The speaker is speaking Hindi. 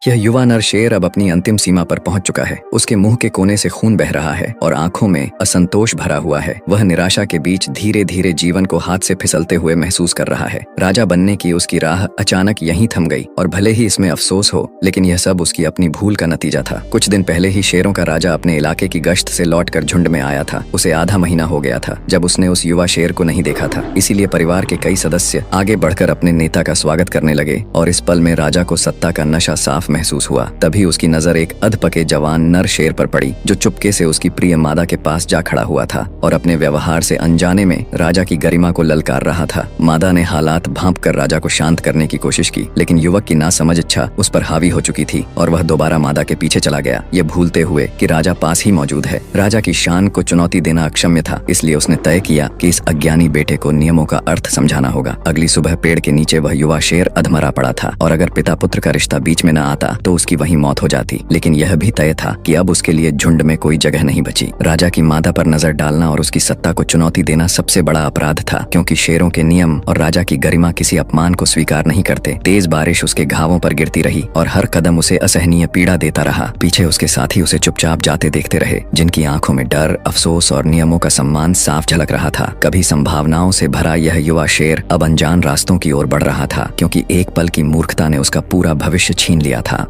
यह युवा नर शेर अब अपनी अंतिम सीमा पर पहुंच चुका है। उसके मुंह के कोने से खून बह रहा है और आंखों में असंतोष भरा हुआ है। वह निराशा के बीच धीरे धीरे जीवन को हाथ से फिसलते हुए महसूस कर रहा है। राजा बनने की उसकी राह अचानक यहीं थम गई और भले ही इसमें अफसोस हो, लेकिन यह सब उसकी अपनी भूल का नतीजा था। कुछ दिन पहले ही शेरों का राजा अपने इलाके की गश्त से लौटकर झुंड में आया था। उसे आधा महीना हो गया था जब उसने उस युवा शेर को नहीं देखा था। इसीलिए परिवार के कई सदस्य आगे बढ़कर अपने नेता का स्वागत करने लगे और इस पल में राजा को सत्ता का नशा साफ महसूस हुआ। तभी उसकी नजर एक अधपके जवान नर शेर पर पड़ी जो चुपके से उसकी प्रिय मादा के पास जा खड़ा हुआ था और अपने व्यवहार से अनजाने में राजा की गरिमा को ललकार रहा था। मादा ने हालात भांपकर राजा को शांत करने की कोशिश की, लेकिन युवक की नासमझ इच्छा उस पर हावी हो चुकी थी और वह दोबारा मादा के पीछे चला गया, ये भूलते हुए कि राजा पास ही मौजूद है। राजा की शान को चुनौती देना अक्षम्य था, इसलिए उसने तय किया कि इस अज्ञानी बेटे को नियमों का अर्थ समझाना होगा। अगली सुबह पेड़ के नीचे वह युवा शेर अधमरा पड़ा था और अगर पिता पुत्र का रिश्ता बीच में न आता तो उसकी वहीं मौत हो जाती। लेकिन यह भी तय था कि अब उसके लिए झुंड में कोई जगह नहीं बची। राजा की मादा पर नजर डालना और उसकी सत्ता को चुनौती देना सबसे बड़ा अपराध था, क्योंकि शेरों के नियम और राजा की गरिमा किसी अपमान को स्वीकार नहीं करते। तेज बारिश उसके घावों पर गिरती रही और हर कदम उसे असहनीय पीड़ा देता रहा। पीछे उसके साथी उसे चुपचाप जाते देखते रहे, जिनकी आंखों में डर, अफसोस और नियमों का सम्मान साफ झलक रहा था। कभी संभावनाओं से भरा यह युवा शेर अब अनजान रास्तों की ओर बढ़ रहा था, क्योंकि एक पल की मूर्खता ने उसका पूरा भविष्य छीन लिया था।